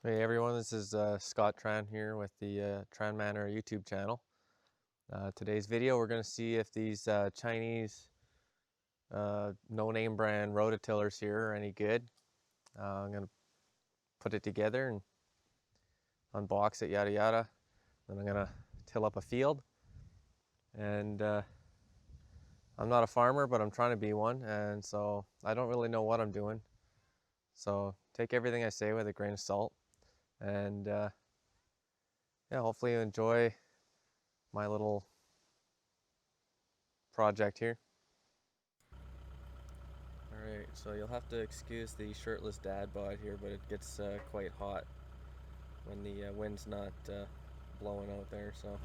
Hey everyone, this is Scott Tran here with the Tran Manor YouTube channel. Today's video we're going to see if these Chinese no-name brand rototillers here are any good. I'm going to put it together and unbox it, yada yada. Then I'm going to till up a field. And I'm not a farmer, but I'm trying to be one, and so I don't really know what I'm doing. So take everything I say with a grain of salt. And yeah, hopefully you enjoy my little project here. Alright, so you'll have to excuse the shirtless dad bod here, but it gets quite hot when the wind's not blowing out there, so.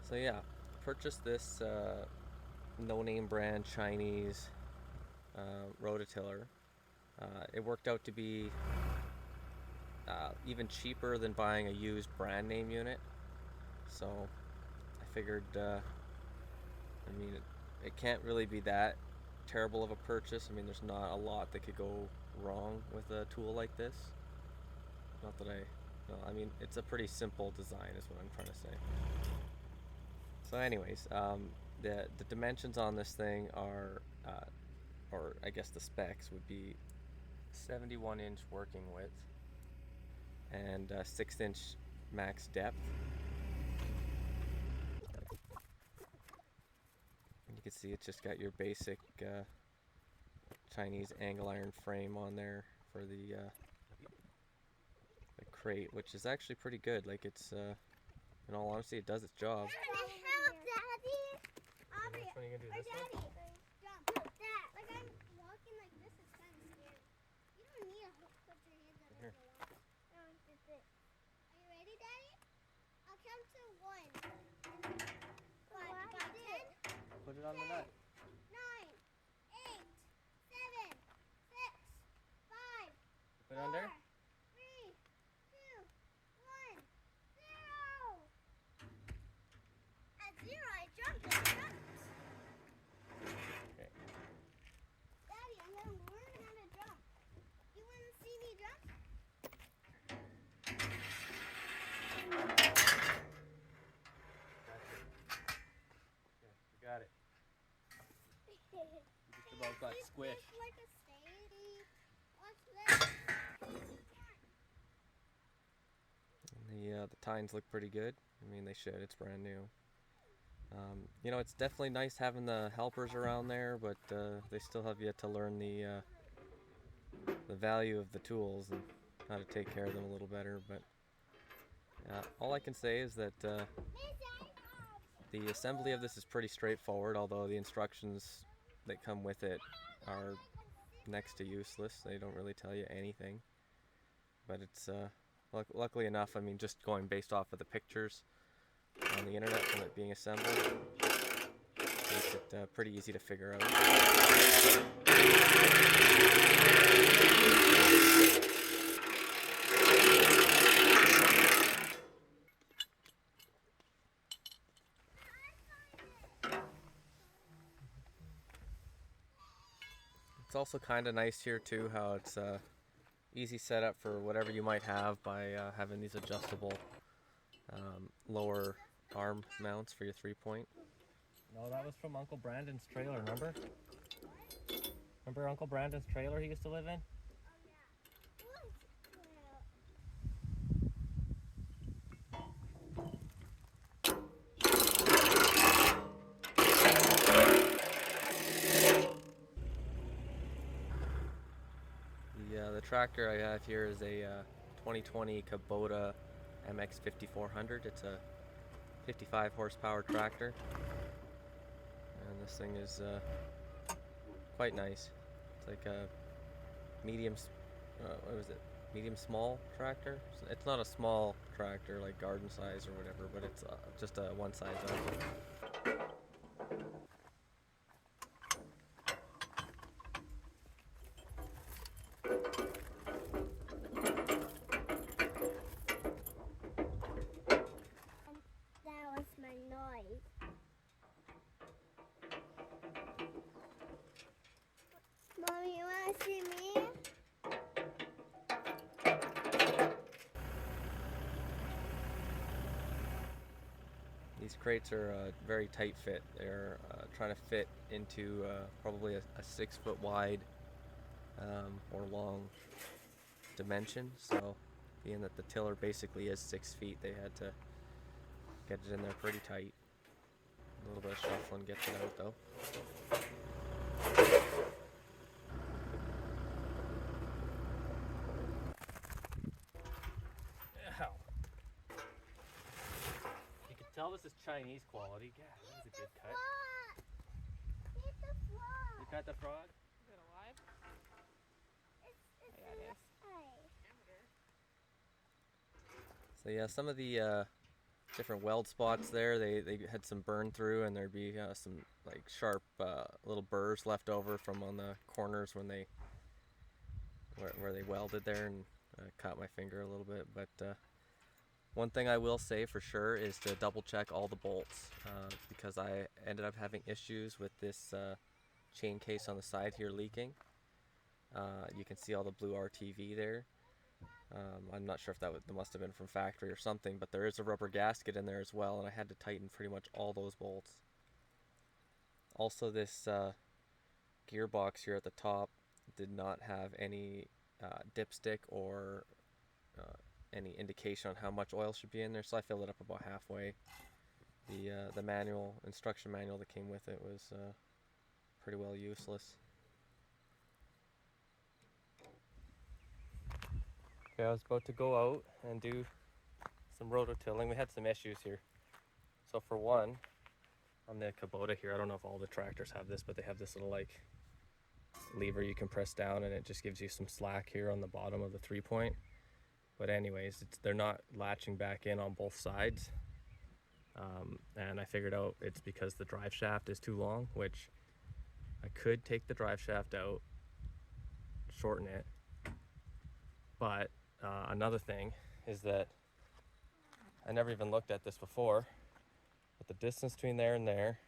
So yeah, purchased this no-name brand Chinese rototiller. It worked out to be even cheaper than buying a used brand name unit, so I figured, I mean, it can't really be that terrible of a purchase. I mean, there's not a lot that could go wrong with a tool like this. Not that I mean, it's a pretty simple design is what I'm trying to say. So anyways, the dimensions on this thing are, or I guess the specs would be 71-inch working width and 6-inch max depth. You can see it's just got your basic Chinese angle iron frame on there for the crate, which is actually pretty good. Like, it's in all honesty, it does its job. Help, Daddy! Aubrey, Which one are you gonna do? or This one? Daddy, jump. Dad, like I'm walking like this is kind of scary. You don't need to put your hands up Here. so long. No, that's it. Are you ready, Daddy? I'll count to 1. Five, 10, Put it on the nut. 9, 8, 7, 6, 5, Put it on there. 3, 2, 1, 0. At 0, I jumped. Okay. Daddy, I'm gonna learn how to jump. You wanna see me jump? You got it. You just about got squished. Like a steady. Watch this. The tines look pretty good. I mean, they should. It's brand new. You know, it's definitely nice having the helpers around there, but they still have yet to learn the value of the tools and how to take care of them a little better. But all I can say is that the assembly of this is pretty straightforward, although the instructions that come with it are next to useless. They don't really tell you anything. But it's luckily enough, I mean, just going based off of the pictures on the internet from it being assembled makes it pretty easy to figure out. It's also kind of nice here too how it's easy setup for whatever you might have by having these adjustable lower arm mounts for your 3-point. No, that was from Uncle Brandon's trailer, remember? Remember Uncle Brandon's trailer he used to live in? The tractor I have here is a 2020 Kubota MX 5400. It's a 55 horsepower tractor, and this thing is quite nice. It's like a medium, what was it? Medium small tractor. It's not a small tractor like garden size or whatever, but it's just a one size up. That was my noise. crates are very tight fit. They're trying to fit into probably a 6 foot wide or long dimension. So, being that the tiller basically is 6 feet, they had to get it in there pretty tight. A little bit of shuffling gets it out though. Ow. You can tell this is Chinese quality. Yeah, that was a good cut. Hit the frog. You cut the frog? Is it alive? It's Yeah, it is. So yeah, some of the different weld spots there, they had some burn through, and there'd be some like sharp little burrs left over from on the corners when they where they welded there, and caught my finger a little bit. But one thing I will say for sure is to double check all the bolts, because I ended up having issues with this chain case on the side here leaking. You can see all the blue RTV there. I'm not sure if that must have been from factory or something, but there is a rubber gasket in there as well, and I had to tighten pretty much all those bolts. Also, this gearbox here at the top did not have any dipstick or any indication on how much oil should be in there, so I filled it up about halfway. The instruction manual that came with it was pretty well useless. Okay, I was about to go out and do some rototilling. We had some issues here. So for one, on the Kubota here, I don't know if all the tractors have this, but they have this little like lever you can press down, and it just gives you some slack here on the bottom of the 3-point. But anyways, they're not latching back in on both sides. And I figured out it's because the drive shaft is too long, which I could take the drive shaft out, shorten it. But another thing is that I never even looked at this before, but the distance between there and there,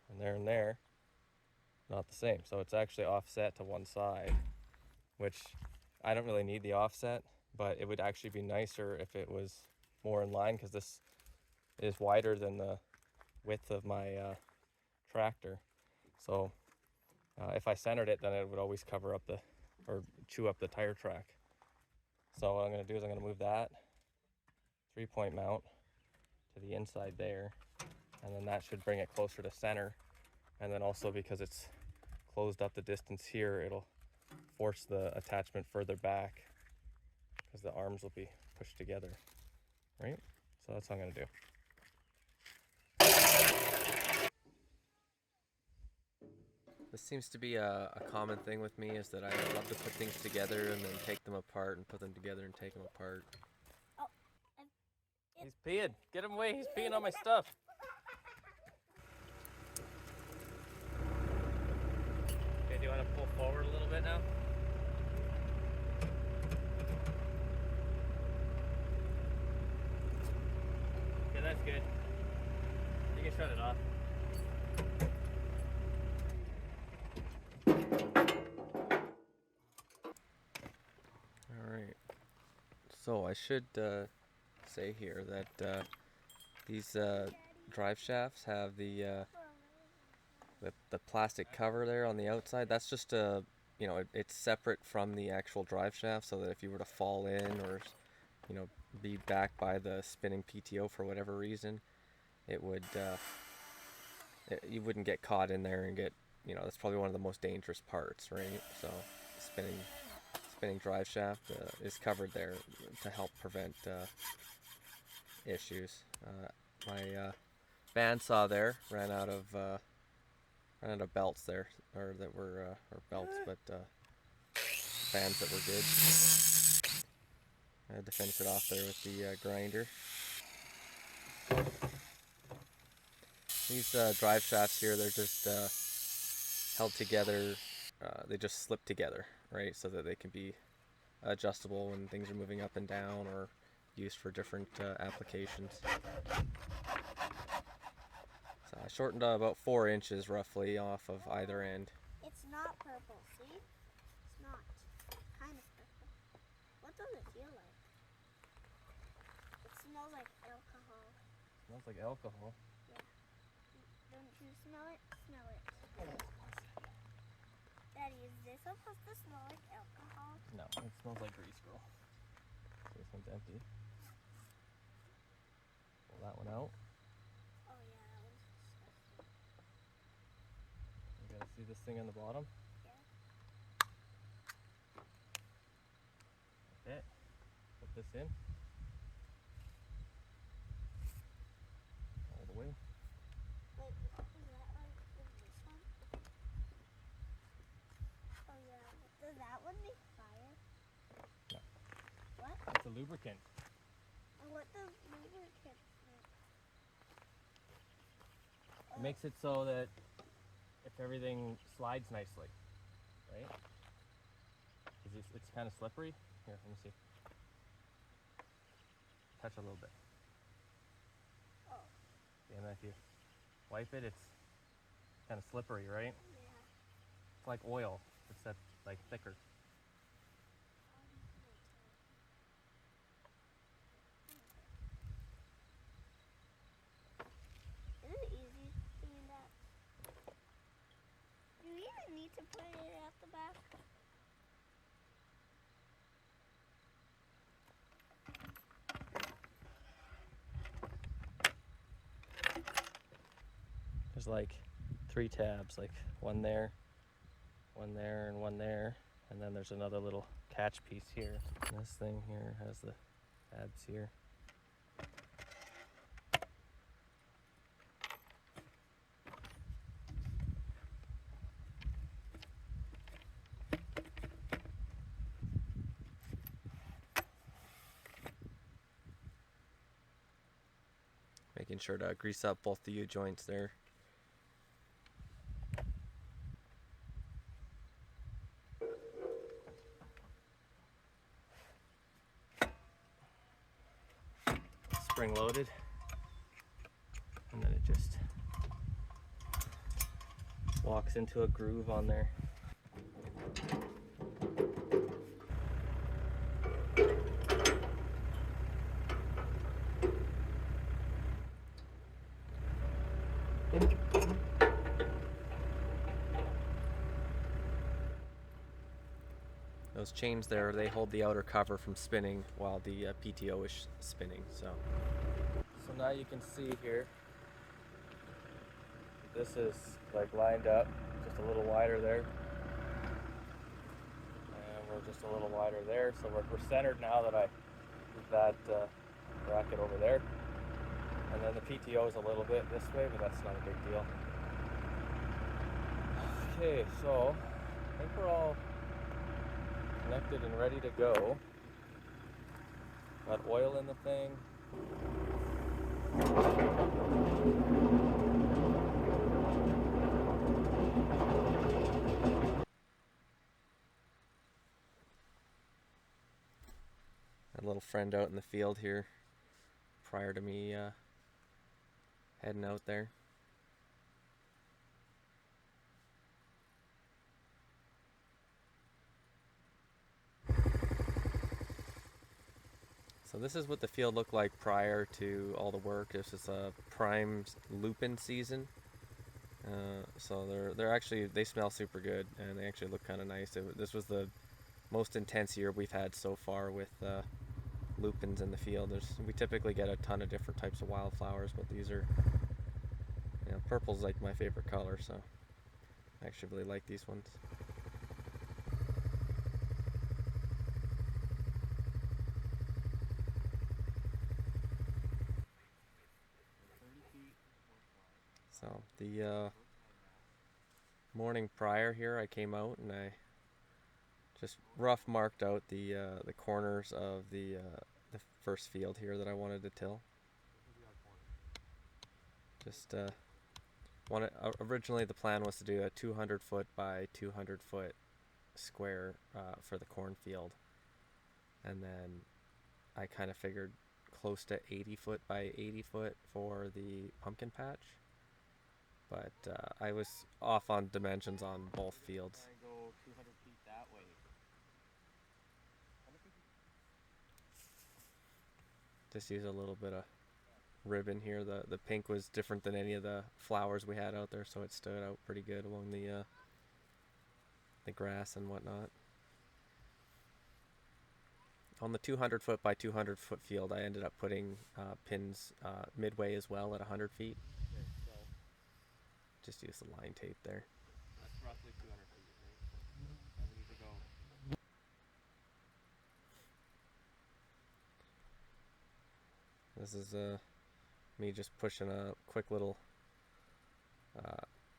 and there and there, not the same. So it's actually offset to one side, which I don't really need the offset, but it would actually be nicer if it was more in line, because this is wider than the width of my tractor. So if I centered it, then it would always cover up or chew up the tire track. So what I'm going to do is I'm going to move that 3-point mount to the inside there, and then that should bring it closer to center. And then also, because it's closed up the distance here, it'll force the attachment further back, because the arms will be pushed together, right? So that's what I'm going to do. This seems to be a common thing with me, is that I love to put things together and then take them apart, and put them together and take them apart. Oh, He's peeing. Get him away. He's peeing on my stuff. Okay, do you want to pull forward a little bit now? Okay, that's good. You can shut it off. Alright. So I should say here that these drive shafts have the plastic cover there on the outside. That's just it's separate from the actual drive shaft, so that if you were to fall in, or be back by the spinning PTO for whatever reason, it would you wouldn't get caught in there and get, that's probably one of the most dangerous parts, right? So spinning drive shaft is covered there to help prevent issues. My bandsaw there ran out of belts there, or belts, but bands that were good. I had to finish it off there with the grinder. These drive shafts here, they're just held together. They just slip together, right, so that they can be adjustable when things are moving up and down, or used for different applications. So I shortened about 4 inches roughly off of either end. it's not purple, see? It's not. Kind of purple. What does it feel like? It smells like alcohol. Smells like alcohol. Yeah. Don't you smell it? Smell it. Daddy, is this supposed to smell like alcohol? No, it smells like grease, girl. So this one's empty. Pull that one out. Oh yeah, that one's disgusting. You gotta see this thing on the bottom? Yeah. Okay. Put this in. All the way. Wait, is that like is this one? Oh yeah. Does that one make fire? No. What? It's a lubricant. And what does lubricant make? It makes it so that if everything slides nicely, right? Because it's kind of slippery. Here, let me see. Touch a little bit. Oh. And then if you wipe it, it's kind of slippery, right? Yeah. It's like oil, except like thicker. Is it easy doing that? Do you even need to put it at the back? There's like 3 tabs, like one there, and one there, and then there's another little catch piece here. And this thing here has the tabs here. Making sure to grease up both the U-joints there. Spring loaded, and then it just walks into a groove on there. Those chains there, they hold the outer cover from spinning while the PTO is spinning. So now you can see here, this is like lined up, just a little wider there. And we're just a little wider there. So we're centered now that I move that bracket over there. And then the PTO is a little bit this way, but that's not a big deal. Okay, so I think we're all connected and ready to go. Got oil in the thing. A little friend out in the field here prior to me heading out there. So this is what the field looked like prior to all the work. This is a prime lupin season. So they smell super good, and they actually look kind of nice. This was the most intense year we've had so far with lupins in the field. We typically get a ton of different types of wildflowers, but these are, purple's like my favorite color, so I actually really like these ones. So the morning prior here, I came out and I just rough marked out the corners of the first field here that I wanted to till. Just originally the plan was to do a 200 foot by 200 foot square for the cornfield, and then I kind of figured close to 80 foot by 80 foot for the pumpkin patch. But I was off on dimensions on both fields. Go 200 feet that way. Just use a little bit of ribbon here. The pink was different than any of the flowers we had out there, so it stood out pretty good along the grass and whatnot. On the 200 foot by 200 foot field, I ended up putting pins midway as well at 100 feet. Okay, so just use the line tape there. That's roughly 200 feet, right? So we need to go. This is me just pushing a quick little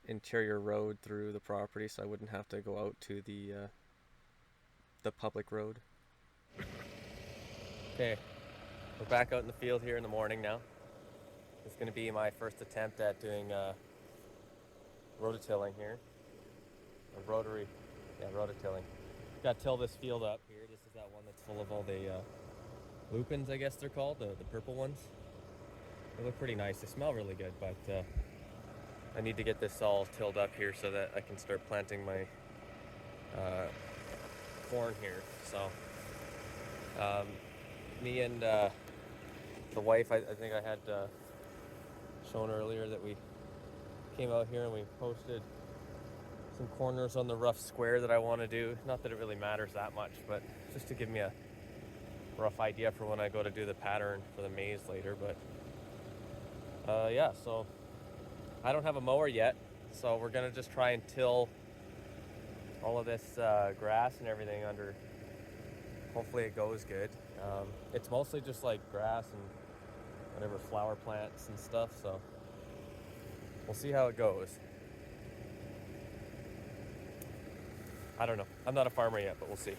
interior road through the property, so I wouldn't have to go out to the public road. Okay, we're back out in the field here in the morning now. It's going to be my first attempt at doing rototilling here. A rotary, yeah, rototilling. Got to till this field up here. This is that one that's full of all the lupins, I guess they're called, the purple ones. They look pretty nice. They smell really good, but I need to get this all tilled up here so that I can start planting my corn here. So me and the wife, I think I had shown earlier that we came out here and we posted some corners on the rough square that I want to do. Not that it really matters that much, but just to give me a rough idea for when I go to do the pattern for the maize later. But yeah, so I don't have a mower yet, so we're gonna just try and till all of this grass and everything under. Hopefully it goes good. It's mostly just like grass and whatever flower plants and stuff, so we'll see how it goes. I don't know. I'm not a farmer yet, but we'll see.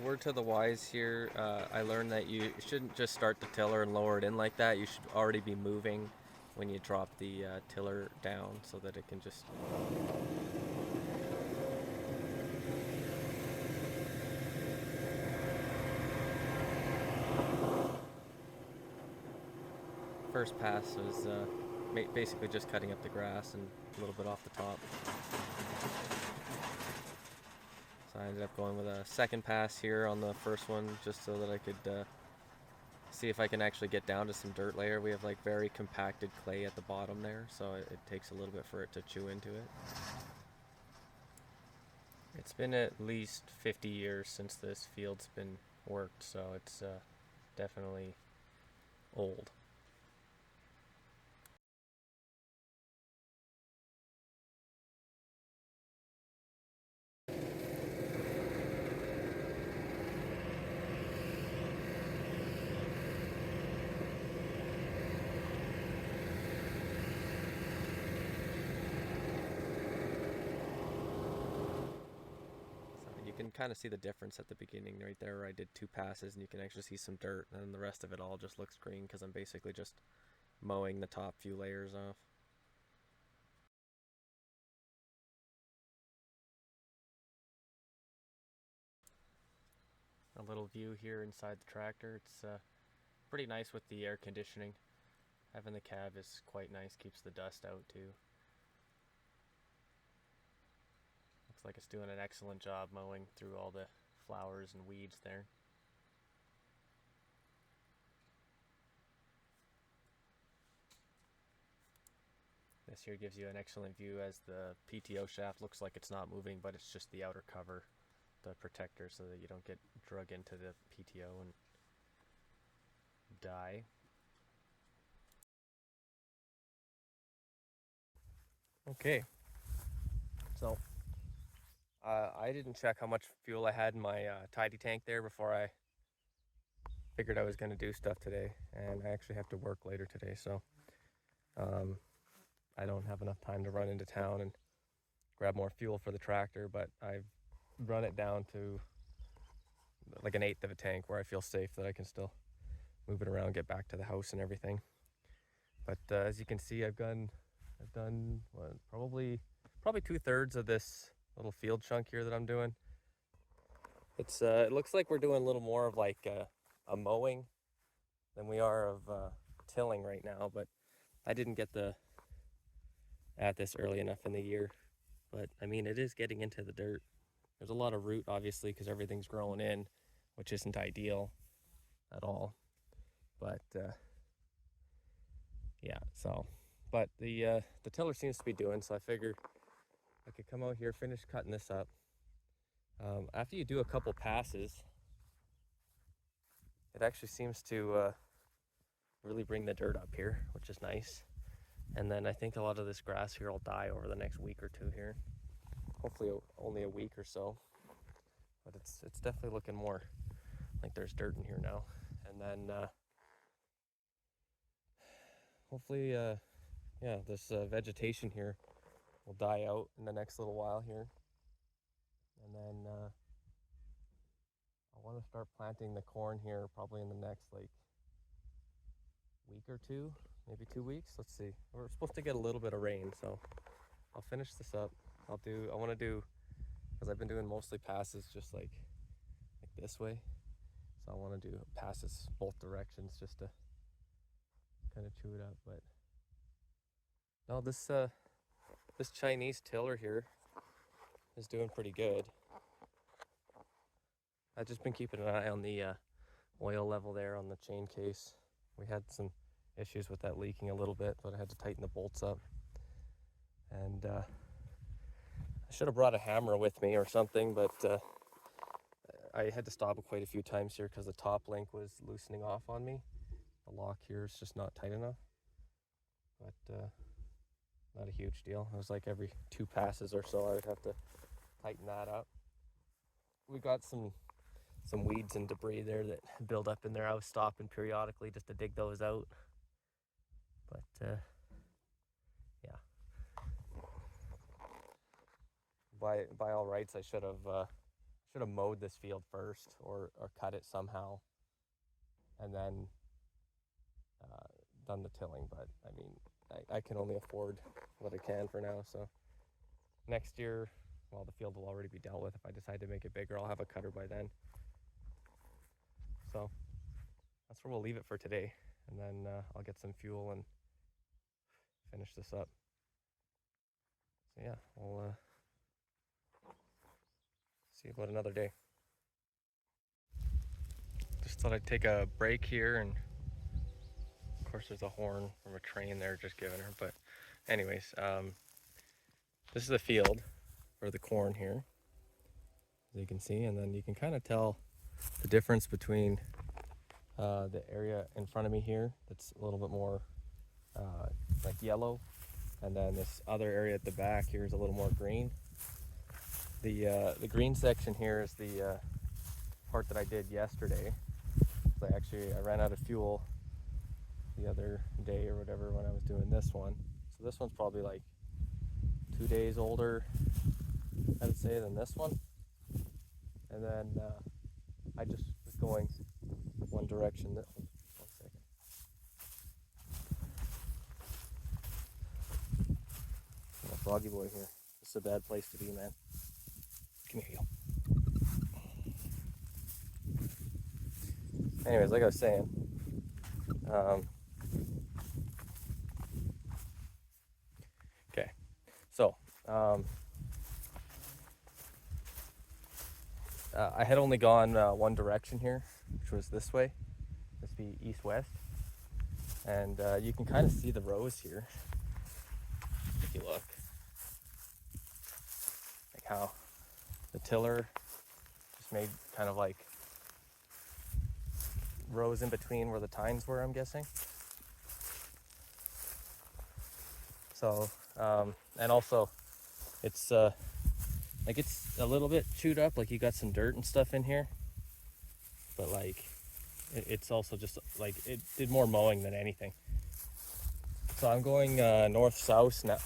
Word to the wise here, I learned that you shouldn't just start the tiller and lower it in like that. You should already be moving when you drop the tiller down so that it can just... First pass was basically just cutting up the grass and a little bit off the top. So I ended up going with a second pass here on the first one just so that I could see if I can actually get down to some dirt layer. We have like very compacted clay at the bottom there, so it takes a little bit for it to chew into it. It's been at least 50 years since this field's been worked, so it's definitely old. You can kind of see the difference at the beginning right there where I did 2 passes and you can actually see some dirt, and then the rest of it all just looks green because I'm basically just mowing the top few layers off. A little view here inside the tractor. It's pretty nice with the air conditioning. Having the cab is quite nice, keeps the dust out too. Looks like it's doing an excellent job mowing through all the flowers and weeds there. This here gives you an excellent view as the PTO shaft looks like it's not moving, but it's just the outer cover, the protector, so that you don't get drug into the PTO and die. Okay, so I didn't check how much fuel I had in my tidy tank there before I figured I was going to do stuff today, and I actually have to work later today, so I don't have enough time to run into town and grab more fuel for the tractor, but I've run it down to like 1/8 of a tank where I feel safe that I can still move it around, get back to the house and everything. But as you can see, I've done what, probably 2/3 of this little field chunk here that I'm doing. It's it looks like we're doing a little more of like a mowing than we are of tilling right now, but I didn't get at this early enough in the year. But I mean, it is getting into the dirt. There's a lot of root, obviously, because everything's growing in, which isn't ideal at all. But yeah, so, but the tiller seems to be doing, so I figured I could come out here, finish cutting this up. After you do a couple passes, it actually seems to really bring the dirt up here, which is nice. And then I think a lot of this grass here will die over the next week or two here. Hopefully only a week or so. But it's definitely looking more like there's dirt in here now. And then hopefully, yeah, this vegetation here will die out in the next little while here. And then I want to start planting the corn here probably in the next like week or two, maybe 2 weeks. Let's see. We're supposed to get a little bit of rain, so I'll finish this up. I want to do, because I've been doing mostly passes just like this way. So I want to do passes both directions just to kind of chew it up. But no, this Chinese tiller here is doing pretty good. I've just been keeping an eye on the oil level there on the chain case. We had some issues with that leaking a little bit, but I had to tighten the bolts up. And I should have brought a hammer with me or something, but I had to stop it quite a few times here because the top link was loosening off on me. The lock here is just not tight enough, but not a huge deal. It was like every 2 passes or so I would have to tighten that up. We got some weeds and debris there that build up in there. I was stopping periodically just to dig those out. But yeah, by all rights, I should have mowed this field first or cut it somehow, and then done the tilling. But I mean, I can only afford what I can for now. So next year, well, the field will already be dealt with. If I decide to make it bigger, I'll have a cutter by then. So that's where we'll leave it for today, and then I'll get some fuel and finish this up. So yeah, we'll see you about another day. Just thought I'd take a break here, and of course there's a horn from a train there just giving her. But anyways, this is the field for the corn here, as you can see, and then you can kind of tell the difference between the area in front of me here that's a little bit more like yellow, and then this other area at the back here is a little more green. The green section here is the part that I did yesterday. I ran out of fuel the other day or whatever when I was doing this one. So this one's probably like 2 days older, I would say, than this one. And then I just was going one direction. One second. Oh, froggy boy here. This is a bad place to be, man. Come here, you. Anyways, like I was saying, okay, so I had only gone one direction here, which was this way. This would be east-west, and you can kind of see the rows here if you look, like how the tiller just made kind of like rows in between where the tines were, I'm guessing. So and also it's like it's a little bit chewed up, like you got some dirt and stuff in here, but like it's also just like it did more mowing than anything. So I'm going north-south now,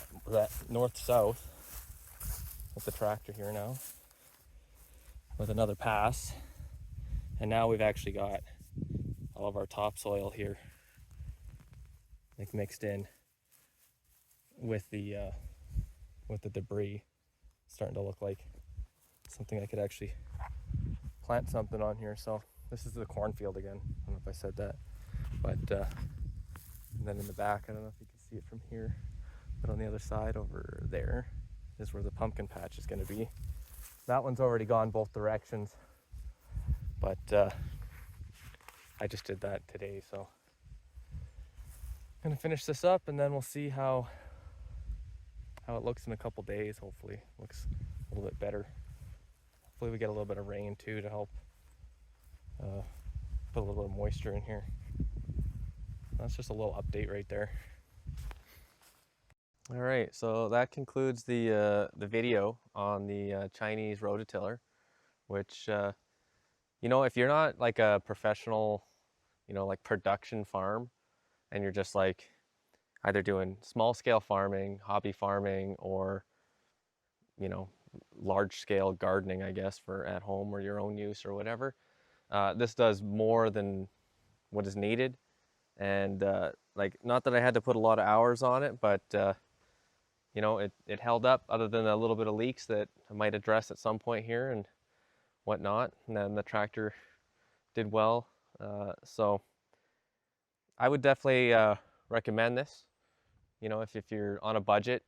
north-south with the tractor here now with another pass, and now we've actually got all of our topsoil here like mixed in with the debris. It's starting to look like something I could actually plant something on here. So this is the cornfield again. I don't know if I said that, but and then in the back, I don't know if you can see it from here, but on the other side over there is where the pumpkin patch is going to be. That one's already gone both directions, but I just did that today, so I'm gonna finish this up and then we'll see how it looks in a couple days. Hopefully it looks a little bit better. Hopefully we get a little bit of rain too to help put a little bit of moisture in here. That's just a little update right there. All right, so that concludes the video on the Chinese rototiller, which you know, if you're not like a professional, you know, like production farm, and you're just like either doing small scale farming, hobby farming, or you know, large scale gardening, I guess, for at home or your own use or whatever, this does more than what is needed. And like, not that I had to put a lot of hours on it, but you know, it held up other than a little bit of leaks that I might address at some point here and whatnot. And then the tractor did well. So I would definitely recommend this. You know, if you're on a budget,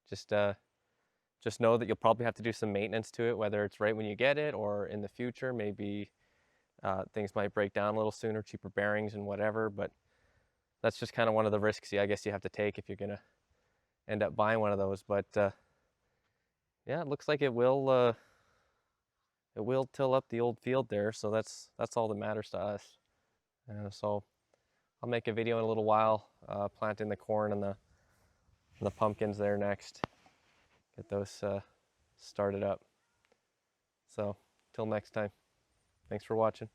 just know that you'll probably have to do some maintenance to it, whether it's right when you get it or in the future. Maybe things might break down a little sooner, cheaper bearings and whatever, but that's just kind of one of the risks I guess you have to take if you're gonna end up buying one of those. But yeah, it looks like it will till up the old field there, so that's all that matters to us. So I'll make a video in a little while, planting the corn and the pumpkins there next. Get those started up. So till next time, thanks for watching.